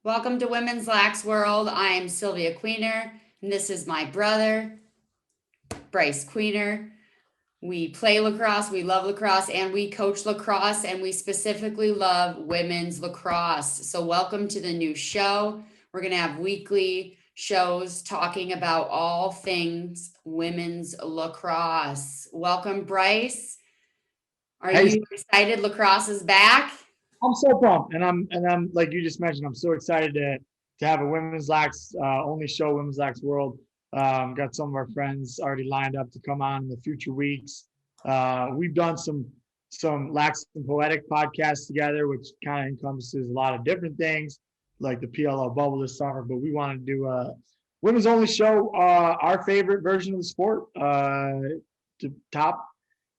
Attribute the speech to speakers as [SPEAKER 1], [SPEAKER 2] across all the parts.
[SPEAKER 1] Welcome to Women's Lax World. I'm Sylvia Queener, and this is my brother, Brice Queener. We play lacrosse, we love lacrosse, and we coach lacrosse, and we specifically love women's lacrosse. So welcome to the new show. We're going to have weekly shows talking about all things women's lacrosse. Welcome, Brice. Are you excited? Lacrosse is back.
[SPEAKER 2] I'm so pumped, and I'm like you just mentioned. I'm so excited to have a Women's Lax only show, Women's Lax World. Got some of our friends already lined up to come on in the future weeks. We've done some Lax and Poetic podcasts together, which kind of encompasses a lot of different things, like the PLO bubble this summer. But we wanted to do a women's only show, our favorite version of the sport, the top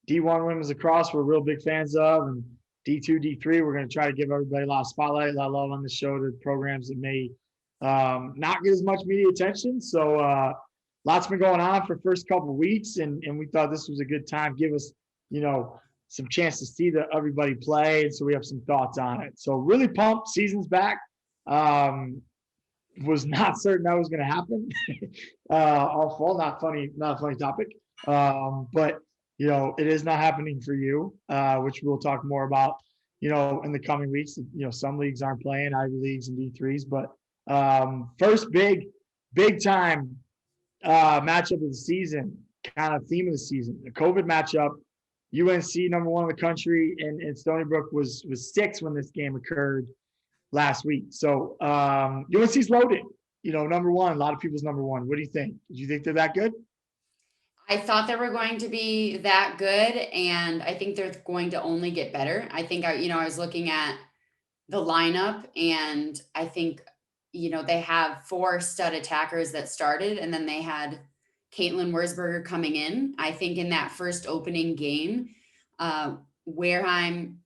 [SPEAKER 2] D1 women's lacrosse. We're real big fans of, and D2, D3, we're going to try to give everybody a lot of spotlight, a lot of love on the show to programs that may not get as much media attention. So lots been going on for the first couple of weeks, and we thought this was a good time. Give us, some chance to see everybody play, and so we have some thoughts on it. So really pumped. Season's back. Was not certain that was going to happen. All fall, not a funny topic. But it is not happening for you, which we'll talk more about, in the coming weeks. Some leagues aren't playing, Ivy Leagues and D3s, but first big time matchup of the season, kind of theme of the season, the COVID matchup. UNC, number one in the country, and Stony Brook was 6 when this game occurred last week. So UNC's loaded, number one, a lot of people's number one. What do you think? Did you think they're that good?
[SPEAKER 1] I thought they were going to be that good, and I think they're going to only get better. I think I was looking at the lineup, and I think they have 4 stud attackers that started, and then they had Caitlin Wurzberger coming in. I think in that first opening game, Wareheim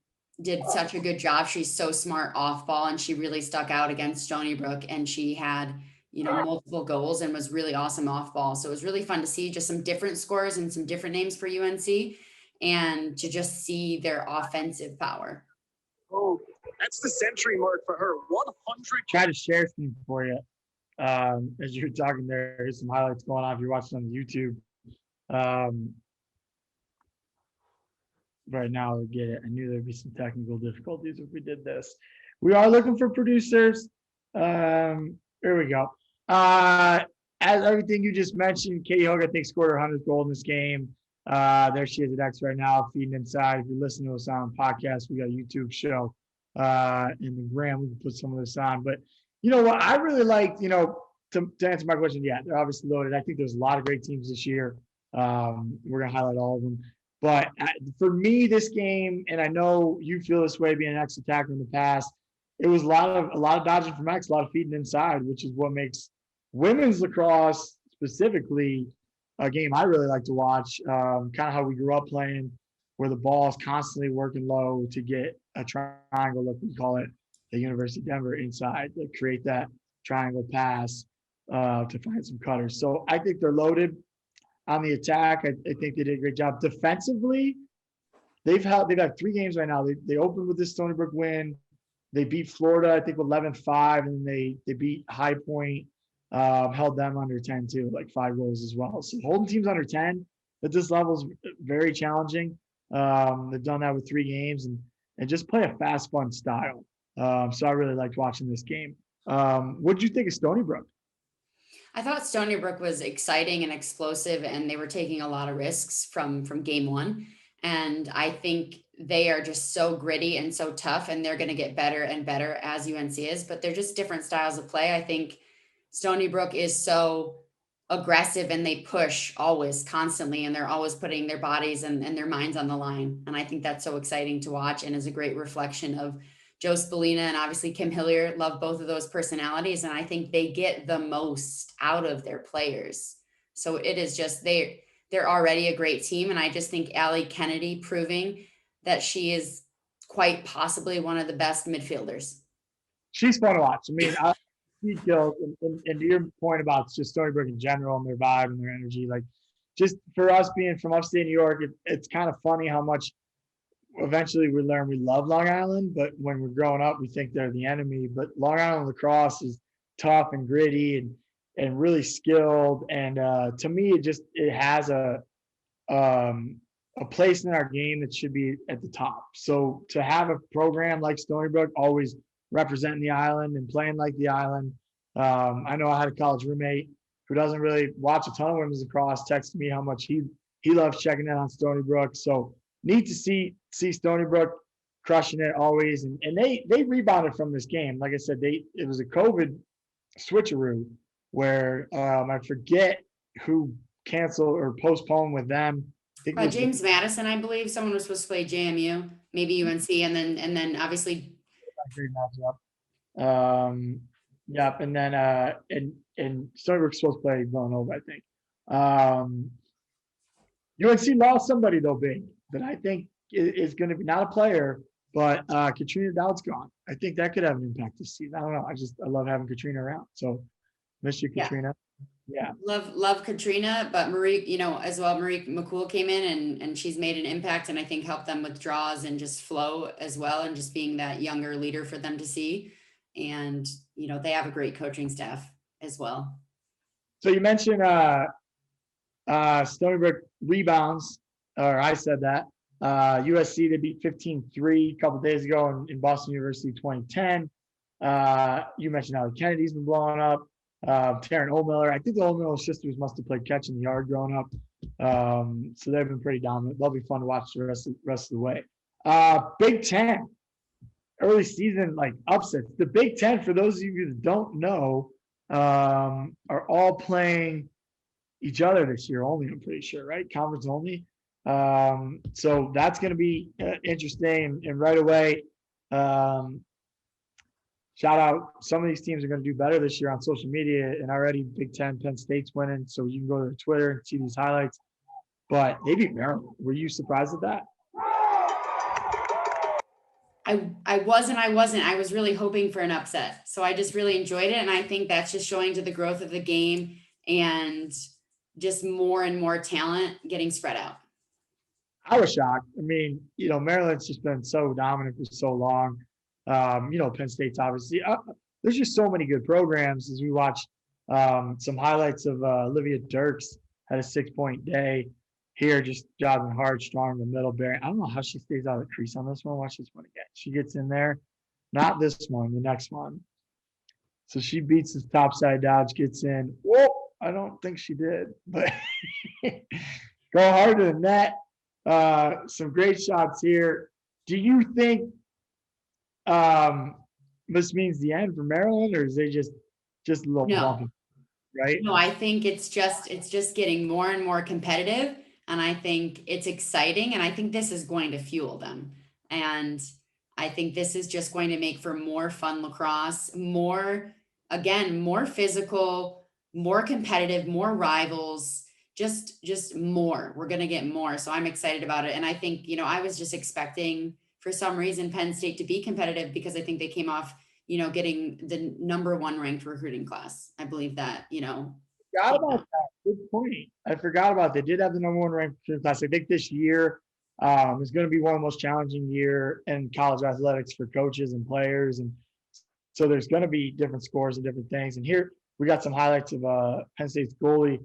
[SPEAKER 1] did such a good job. She's so smart off ball, and she really stuck out against Stony Brook, and she had multiple goals and was really awesome off ball. So it was really fun to see just some different scores and some different names for UNC, and to just see their offensive power.
[SPEAKER 3] Oh, that's the century mark for her. 100.
[SPEAKER 2] Try to share something for you. As you're talking there's some highlights going on if you're watching on YouTube. Right now, I get it. I knew there'd be some technical difficulties if we did this. We are looking for producers. Here we go. As everything you just mentioned, Katie Hogue, I think, scored her 100th goal in this game. There she is at X right now, feeding inside. If you listen to us on podcast, we got a YouTube show. In the gram, we can put some of this on. But what I really liked, to answer my question, yeah, they're obviously loaded. I think there's a lot of great teams this year. We're gonna highlight all of them. But for me, this game, and I know you feel this way being an X attacker in the past, it was a lot of dodging from X, a lot of feeding inside, which is what makes women's lacrosse specifically a game I really like to watch. Kind of how we grew up playing, where the ball is constantly working low to get a triangle, like we call it, the University of Denver inside, to create that triangle pass to find some cutters. So I think they're loaded on the attack. I think they did a great job. Defensively, they've had 3 games right now. They opened with this Stony Brook win. They beat Florida, I think, 11-5, and they beat High Point, held them under 10 too, like 5 goals as well. So holding teams under 10 at this level is very challenging. They've done that with 3 games and just play a fast, fun style. So I really liked watching this game. What did you think of Stony Brook?
[SPEAKER 1] I thought Stony Brook was exciting and explosive, and they were taking a lot of risks from game 1. And I think they are just so gritty and so tough, and they're going to get better and better as UNC is, but they're just different styles of play. I think Stony Brook is so aggressive, and they push always constantly, and they're always putting their bodies and their minds on the line. And I think that's so exciting to watch, and is a great reflection of Joe Spallina and obviously Kim Hillier. Love both of those personalities. And I think they get the most out of their players. So it is just, they're already a great team. And I just think Allie Kennedy proving that she is quite possibly one of the best midfielders.
[SPEAKER 2] She's fun to watch. I mean, and to your point about just Stony Brook in general and their vibe and their energy, like just for us being from upstate New York, it's kind of funny how much eventually we learn we love Long Island, but when we're growing up, we think they're the enemy. But Long Island lacrosse is tough and gritty and really skilled. And to me, it has a place in our game that should be at the top. So to have a program like Stony Brook always representing the island and playing like the island. I know I had a college roommate who doesn't really watch a ton of women's lacrosse, texted me how much he loves checking in on Stony Brook. So neat to see Stony Brook crushing it always. And they rebounded from this game. Like I said, it was a COVID switcheroo where I forget who canceled or postponed with them. I think it was
[SPEAKER 1] James Madison, I believe someone was supposed to play JMU, maybe UNC, and then obviously.
[SPEAKER 2] Great matchup. Yep, and then and Stony Brook's supposed to play Villanova, I think. UNC lost somebody though big that I think is going to be not a player, but Katrina Dowd's gone. I think that could have an impact this season. I don't know. I love having Katrina around. So miss you, Katrina. Yeah.
[SPEAKER 1] Love Katrina, but Marie, as well, Marie McCool came in and she's made an impact and I think helped them with draws and just flow as well. And just being that younger leader for them to see. And, they have a great coaching staff as well.
[SPEAKER 2] So you mentioned Stony Brook rebounds, or I said that. USC, they beat 15-3 a couple days ago in Boston University 2010. You mentioned Allie Kennedy's been blowing up. Taryn Oldmiller. I think the Oldmiller sisters must have played catch in the yard growing up. So they've been pretty dominant. They'll be fun to watch the rest of the way. Big Ten, early season upsets. The Big Ten, for those of you that don't know, are all playing each other this year only, I'm pretty sure, right? Conference only. So that's going to be interesting. And right away, shout out, some of these teams are going to do better this year on social media, and already Big Ten, Penn State's winning, so you can go to their Twitter and see these highlights. But they beat Maryland. Were you surprised at that?
[SPEAKER 1] I wasn't. I was really hoping for an upset. So I just really enjoyed it. And I think that's just showing to the growth of the game and just more and more talent getting spread out.
[SPEAKER 2] I was shocked. I mean, Maryland's just been so dominant for so long. Penn State's obviously there's just so many good programs. As we watch some highlights of Olivia Dirks had a 6-point day here, just jogging hard, strong in the middle. Bearing, I don't know how she stays out of the crease on this one. Watch this one again. She gets in there, not this one, the next one. So she beats this topside dodge, gets in. Whoa, I don't think she did, but go harder than that. Some great shots here. Do you think this means the end for Maryland, or is they just a little bumpy, right?
[SPEAKER 1] No, I think it's just getting more and more competitive, and I think it's exciting, and I think this is going to fuel them, and I think this is just going to make for more fun lacrosse, more physical, more competitive, more rivals, just more. We're going to get more, so I'm excited about it, and I think I was just expecting, for some reason, Penn State to be competitive because I think they came off, getting the #1 ranked recruiting class. I believe that,
[SPEAKER 2] Forgot about that. Good point. I forgot about they did have the #1 ranked recruiting class. I think this year is going to be one of the most challenging year in college athletics for coaches and players. And so there's going to be different scores and different things. And here we got some highlights of Penn State's goalie,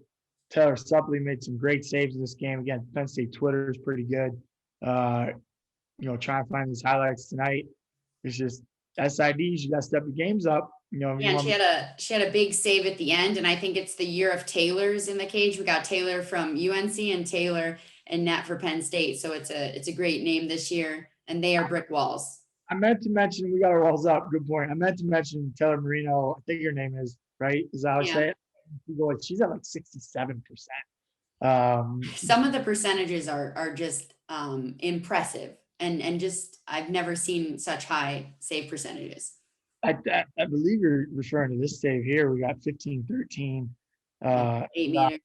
[SPEAKER 2] Taylor Suppley, made some great saves in this game. Again, Penn State Twitter is pretty good. Trying to find these highlights tonight. It's just SIDs, you got to step the games up.
[SPEAKER 1] And she had a big save at the end, and I think it's the year of Taylor's in the cage. We got Taylor from UNC and Taylor and Nat for Penn State, so it's a great name this year, and they are brick walls.
[SPEAKER 2] I meant to mention, we got our walls up. Good point. I meant to mention Taylor Marino. I think your name is right. Is that how you say it? She's at 67%.
[SPEAKER 1] Some of the percentages are just impressive. And just, I've never seen such high save percentages.
[SPEAKER 2] I believe you're referring to this save here. We got 15-13.
[SPEAKER 1] 8 meter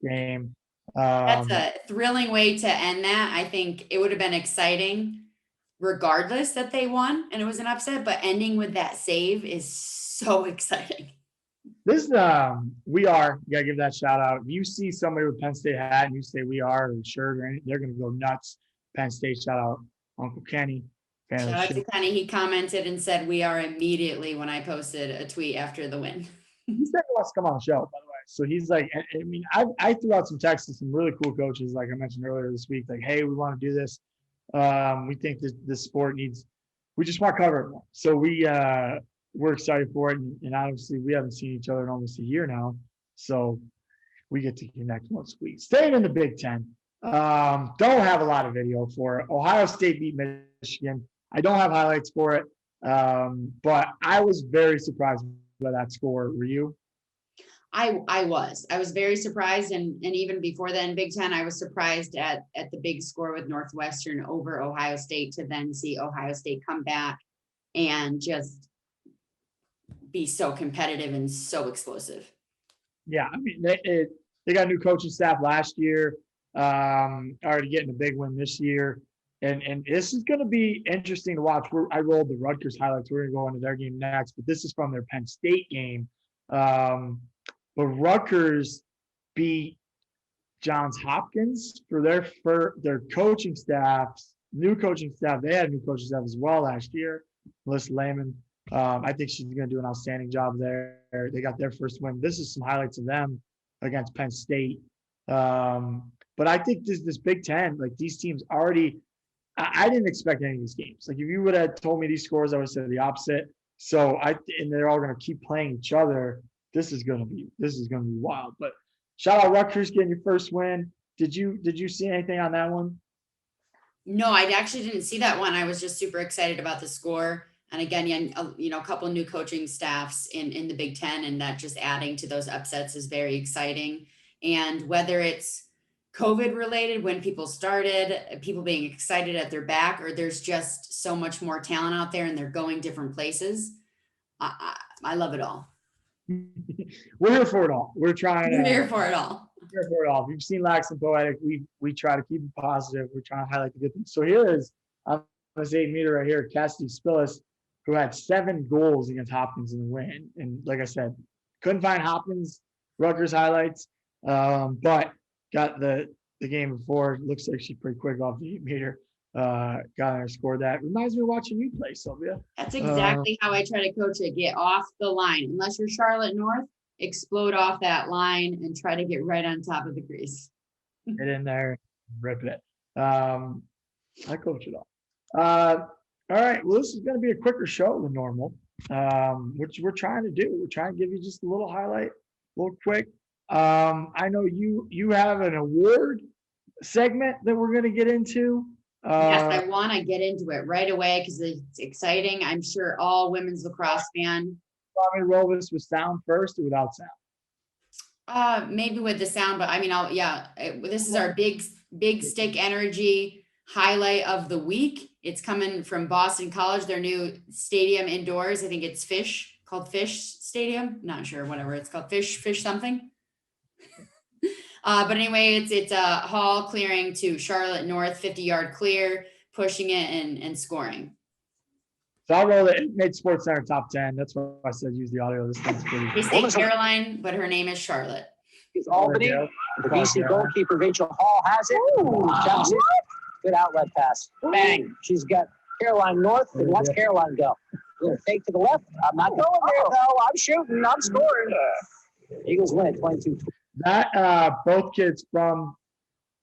[SPEAKER 2] game.
[SPEAKER 1] That's a thrilling way to end that. I think it would have been exciting regardless that they won and it was an upset, but ending with that save is so exciting.
[SPEAKER 2] This you gotta give that shout out. If you see somebody with Penn State hat and you say we are or shirt or anything, they're gonna go nuts. Penn State. Shout out Uncle Kenny. Fan of
[SPEAKER 1] Shout
[SPEAKER 2] the
[SPEAKER 1] out
[SPEAKER 2] show.
[SPEAKER 1] to Kenny. He commented and said, "We are," immediately when I posted a tweet after the win.
[SPEAKER 2] He said he wants to come on the show, by the way. So he's like, I mean, I threw out some texts to some really cool coaches, like I mentioned earlier this week, like, hey, we want to do this. We think this sport needs, we just want to cover it more. So we're excited for it. And obviously we haven't seen each other in almost a year now. So we get to connect once a week. Staying in the Big Ten. Don't have a lot of video for it. Ohio State beat Michigan. I don't have highlights for it. But I was very surprised by that score. Were you?
[SPEAKER 1] I was very surprised, and even before then, Big Ten, I was surprised at the big score with Northwestern over Ohio State, to then see Ohio State come back and just be so competitive and so explosive.
[SPEAKER 2] Yeah, I mean, they got a new coaching staff last year, already getting a big win this year. And this is going to be interesting to watch. I rolled the Rutgers highlights. We're going to go into their game next, but this is from their Penn State game. But Rutgers beat Johns Hopkins for their coaching staffs, new coaching staff. They had a new coaching staff as well last year. Melissa Lehman, I think she's going to do an outstanding job there. They got their first win. This is some highlights of them against Penn State. But I think this Big Ten, like these teams already, I didn't expect any of these games. Like if you would have told me these scores, I would have said the opposite. So and they're all going to keep playing each other. This is going to be wild. But shout out Rutgers getting your first win. Did you see anything on that one?
[SPEAKER 1] No, I actually didn't see that one. I was just super excited about the score. And again, a couple of new coaching staffs in the Big Ten, and that just adding to those upsets is very exciting. And whether it's COVID related, when people started, people being excited at their back, or there's just so much more talent out there and they're going different places, I love it all.
[SPEAKER 2] We're here for it all. We're trying to.
[SPEAKER 1] We're here for it all.
[SPEAKER 2] We're here for it all. If you've seen Lax and Poetic, we try to keep it positive. We're trying to highlight the good things. So here is, I'm going to say meter right here, Cassidy Spillis, who had 7 goals against Hopkins in the win. And like I said, couldn't find Hopkins Rutgers highlights, but got the game before. Looks like she's pretty quick off the 8 meter. Got her, scored that. Reminds me of watching you play, Sylvia.
[SPEAKER 1] That's exactly how I try to coach it. Get off the line. Unless you're Charlotte North, explode off that line and try to get right on top of the crease.
[SPEAKER 2] Get in there, rip it. I coach it all. All right. Well, this is going to be a quicker show than normal, which we're trying to do. We're trying to give you just a little highlight, a little quick. I know you have an award segment that we're going to get into.
[SPEAKER 1] Yes, I want to get into it right away because it's exciting. I'm sure all women's lacrosse fan.
[SPEAKER 2] Want me to roll this with sound first or without sound?
[SPEAKER 1] Maybe with the sound, but I mean, this is our big stick energy highlight of the week. It's coming from Boston College, their new stadium indoors. I think it's called Fish Stadium. Not sure, whatever it's called, Fish something. But anyway, it's a hall clearing to Charlotte North, 50-yard clear, pushing it and scoring.
[SPEAKER 2] So I'll roll it. It made Sports Center top 10. That's why I said use the audio. This thing's pretty.
[SPEAKER 1] They say Caroline, but her name is Charlotte.
[SPEAKER 3] Is Albany. The BC goalkeeper Rachel Hall has it. Jumps it. Good outlet pass. Bang. She's got Caroline North. And watch Caroline go. Little fake to the left. I'm not going there though. I'm shooting. I'm scoring. Eagles win at 22.
[SPEAKER 2] That both kids from,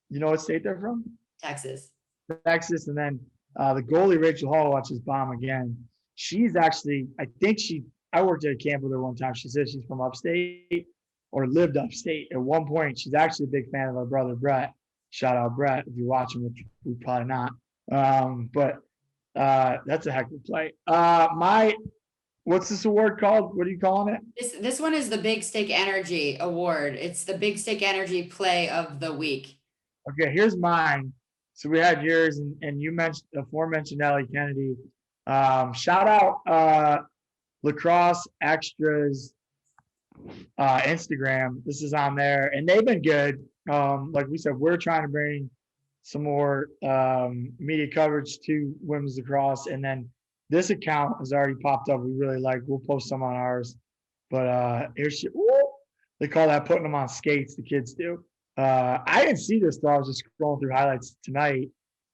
[SPEAKER 2] you know what state they're from?
[SPEAKER 1] Texas.
[SPEAKER 2] And then the goalie Rachel Hall watches bomb again. She's actually, I worked at a camp with her one time. She said she's from Upstate or lived Upstate. At one point, she's actually a big fan of our brother Brett. Shout out Brett if you're watching, which we probably not. But that's a heck of a play. What's this award called? What are you calling it?
[SPEAKER 1] This one is the Big Stick Energy Award. It's the Big Stick Energy Play of the Week.
[SPEAKER 2] Okay, here's mine. So we had yours, and you mentioned aforementioned Ellie Kennedy. Shout out Lacrosse Extras Instagram. This is on there, and they've been good. Like we said, we're trying to bring some more media coverage to women's lacrosse, and then this account has already popped up. We really like. We'll post some on ours, but they call that putting them on skates. The kids do. I didn't see this though. I was just scrolling through highlights tonight.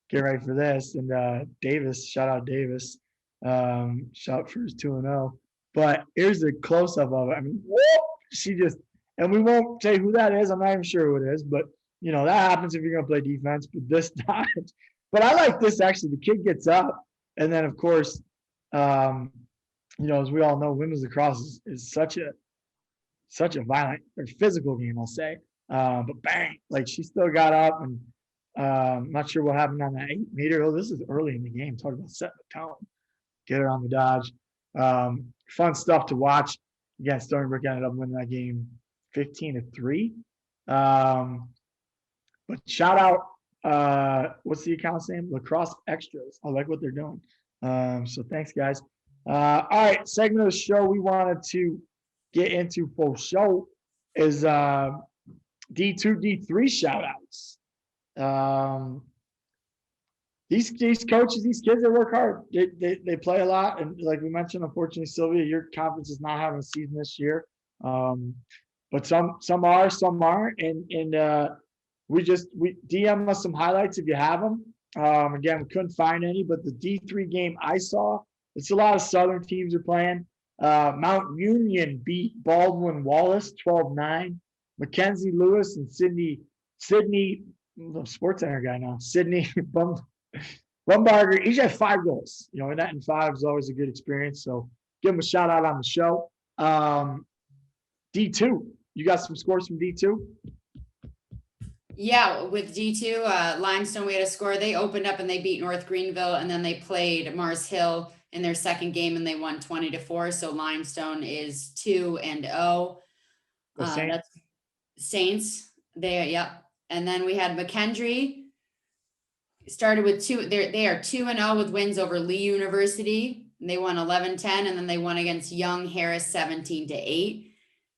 [SPEAKER 2] get ready for this. And Davis, shout out Davis, shout for his 2-0. But here's a close up of it. I mean, whoop, she just, and we won't say who that is. I'm not even sure who it is, but you know that happens if you're gonna play defense. But this time, but I like this actually. The kid gets up, and then of course, you know, as we all know, women's lacrosse is such a violent or physical game, I'll say. But bang, like she still got up, and I'm not sure what happened on that 8-meter. Oh, this is early in the game. Talk about setting the tone. Get her on the dodge. Fun stuff to watch. Again, Stony Brook ended up winning that game 15-3. But shout out, what's the account's name? Lacrosse Extras. I like what they're doing. So thanks, guys. All right, segment of the show we wanted to get into for show is D2, D3 shout outs. These coaches, these kids, they work hard. They play a lot. And like we mentioned, unfortunately, Sylvia, your conference is not having a season this year. But some are, some aren't. And we DM us some highlights if you have them. Again, we couldn't find any, but the D3 game I saw, it's a lot of Southern teams are playing. Mount Union beat Baldwin Wallace 12-9. Mackenzie Lewis and Sydney, I'm a sports center guy now. Sydney Bumbarger, each had 5 goals. You know, and that in 5 is always a good experience. So give them a shout out on the show. D2, you got some scores from D2?
[SPEAKER 1] Yeah, with D2, Limestone, we had a score. They opened up and they beat North Greenville, and then they played Mars Hill in their second game and they won 20-4. So Limestone is 2-0. That's Saints. Yep. And then we had McKendree started with 2. They are 2-0 with wins over Lee University. And they won 11-10, and then they won against Young Harris 17-8.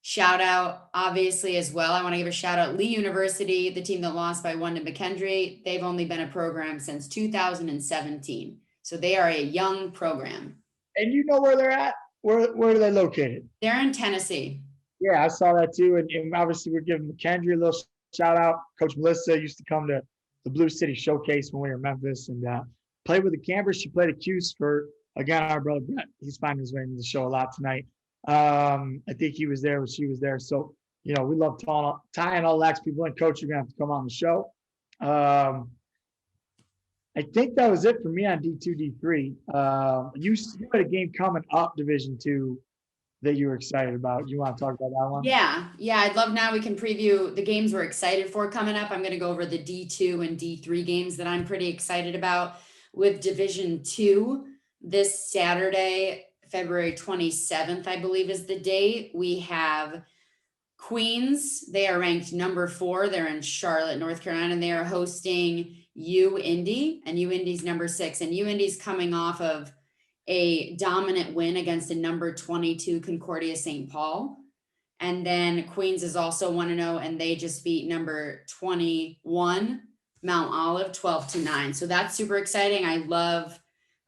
[SPEAKER 1] Shout out, obviously, as well. I want to give a shout out Lee University, the team that lost by 1 to McKendree. They've only been a program since 2017. So they are a young program.
[SPEAKER 2] And you know where they're at? Where are they located?
[SPEAKER 1] They're in Tennessee.
[SPEAKER 2] Yeah, I saw that too. And obviously we're giving McKendree a little shout out. Coach Melissa used to come to the Blue City Showcase when we were in Memphis and played with the Campers. She played a Q's for, again, our brother Brett. He's finding his way into the show a lot tonight. I think he was there when she was there. So, you know, we love tying all Lax people in. Coach, you're going to have to come on the show. I think that was it for me on D2, D3. You had a game coming up Division 2 that you were excited about. You want to talk about that one?
[SPEAKER 1] Yeah. I'd love now we can preview the games we're excited for coming up. I'm going to go over the D2 and D3 games that I'm pretty excited about. With Division 2 this Saturday, February 27th, I believe is the date. We have Queens. They are ranked number 4. They're in Charlotte, North Carolina, and they are hosting UIndy, and UIndy's number 6. And UIndy's coming off of a dominant win against a number 22 Concordia St. Paul. And then Queens is also 1-0, and they just beat number 21 Mount Olive 12-9. So that's super exciting. I love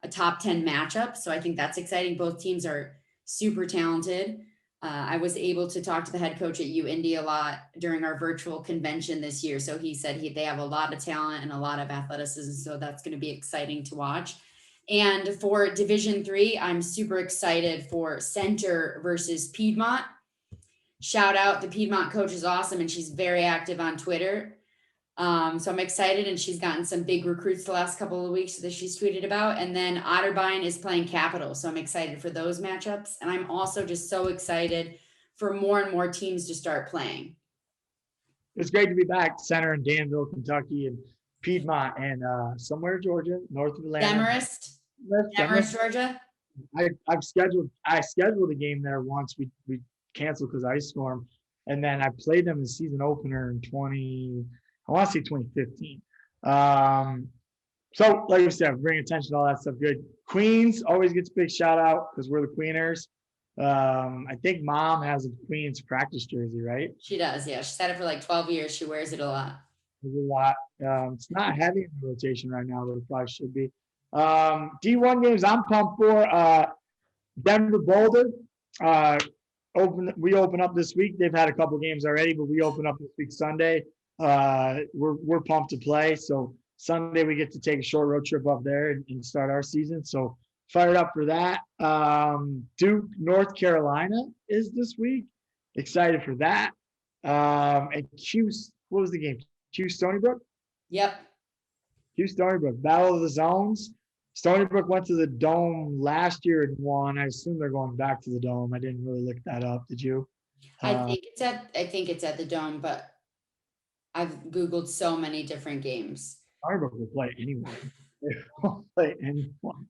[SPEAKER 1] a top 10 matchup. So I think that's exciting. Both teams are super talented. I was able to talk to the head coach at UIndy a lot during our virtual convention this year. So he said they have a lot of talent and a lot of athleticism. So that's going to be exciting to watch. And for Division 3, I'm super excited for Center versus Piedmont. Shout out, the Piedmont coach is awesome, and she's very active on Twitter. So I'm excited, and she's gotten some big recruits the last couple of weeks that she's tweeted about. And then Otterbein is playing Capital. So I'm excited for those matchups. And I'm also just so excited for more and more teams to start playing.
[SPEAKER 2] It's great to be back. Center in Danville, Kentucky, and Piedmont, and somewhere Georgia, north of Atlanta.
[SPEAKER 1] Demarest, Georgia.
[SPEAKER 2] I scheduled a game there once. We canceled because of ice storm, and then I played them in the season opener in 2015. So like I said, bring attention to all that stuff. Good. Queens always gets a big shout out because we're the Queeners. I think Mom has a Queens practice jersey, right?
[SPEAKER 1] She does, yeah. She's had it for like 12 years. She wears it a lot.
[SPEAKER 2] There's a lot. It's not heavy in the rotation right now, but it probably should be. D1 games I'm pumped for. Denver Boulder. We open up this week. They've had a couple games already, but we open up this week Sunday. We're pumped to play. So Sunday we get to take a short road trip up there and start our season. So fired up for that. Duke, North Carolina is this week. Excited for that. And what was the game? Stony Brook?
[SPEAKER 1] Yep.
[SPEAKER 2] Stony Brook, Battle of the Zones. Stony Brook went to the Dome last year and won. I assume they're going back to the Dome. I didn't really look that up. Did you?
[SPEAKER 1] I think it's at the Dome, but I've Googled so many different games.
[SPEAKER 2] Stony Brook will play anyone. They won't play anyone.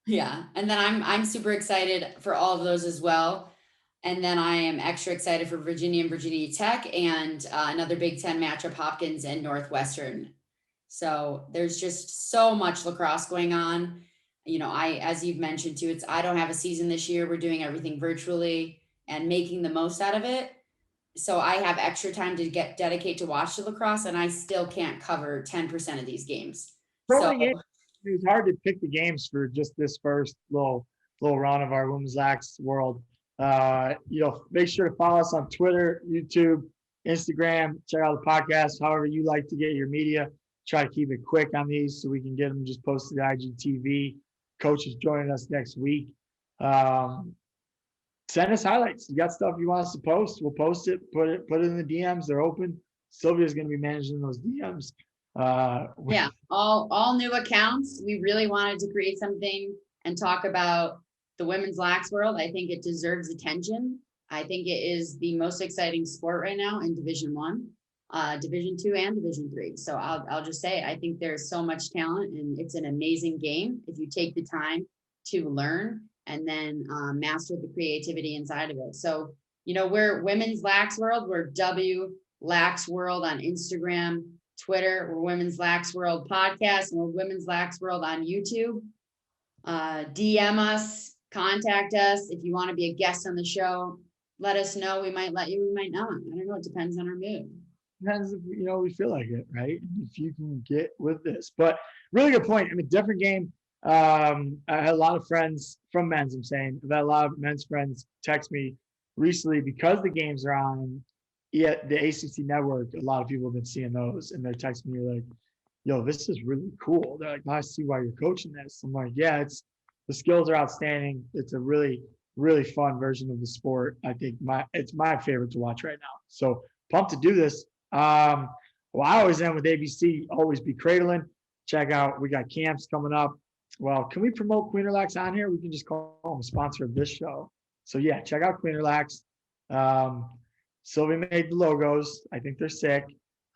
[SPEAKER 1] Yeah. And then I'm super excited for all of those as well. And then I am extra excited for Virginia and Virginia Tech and another Big Ten matchup, Hopkins and Northwestern. So there's just so much lacrosse going on. You know, as you've mentioned too, I don't have a season this year. We're doing everything virtually and making the most out of it. So I have extra time to dedicate to watch the lacrosse, and I still can't cover 10% of these games.
[SPEAKER 2] It was hard to pick the games for just this first little round of our Women's Lax world. Make sure to follow us on Twitter, YouTube, Instagram. Check out the podcast, however you like to get your media. Try to keep it quick on these so we can get them just posted to IGTV. Coach is joining us next week. Send us highlights. You got stuff you want us to post, we'll post it, put it in the DMs. They're open. Sylvia's going to be managing those DMs.
[SPEAKER 1] Yeah, all new accounts. We really wanted to create something and talk about the women's lax world. I think it deserves attention. I think it is the most exciting sport right now in Division I, Division II, and Division III. So I'll just say, I think there's so much talent, and it's an amazing game if you take the time to learn and then master the creativity inside of it. So, we're Women's Lax World. We're W Lax World on Instagram, Twitter. We're Women's Lax World Podcast, and we're Women's Lax World on YouTube. DM us, contact us. If you want to be a guest on the show, let us know. We might let you, we might not. I don't know. It depends on our mood.
[SPEAKER 2] Depends if, we feel like it, right? If you can get with this. But really good point. I mean, different game. I had a lot of friends from men's, I've had a lot of men's friends text me recently because the games are on the ACC network. A lot of people have been seeing those, and they're texting me like, yo, this is really cool. They're like, I see why you're coaching this. I'm like, yeah, the skills are outstanding. It's a really, really fun version of the sport. I think it's my favorite to watch right now. So pumped to do this. I always end with ABC, always be cradling. Check out, we got camps coming up. Well, can we promote Queen Lax on here? We can just call them a sponsor of this show. So yeah, check out Queen Lax. Sylvia made the logos. I think they're sick.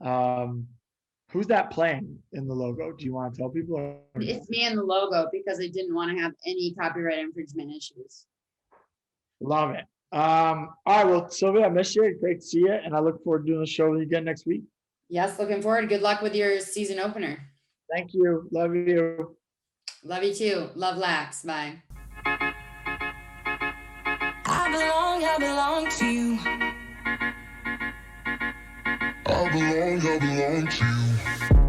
[SPEAKER 2] Who's that playing in the logo? Do you want to tell people?
[SPEAKER 1] It's me in the logo because I didn't want to have any copyright infringement issues.
[SPEAKER 2] Love it. All right, well, Sylvia, I miss you. Great to see you, and I look forward to doing the show with you again next week.
[SPEAKER 1] Yes, looking forward. Good luck with your season opener.
[SPEAKER 2] Thank you. Love you.
[SPEAKER 1] Love you too. Love Lax. Bye.
[SPEAKER 4] I belong to you. I belong to you.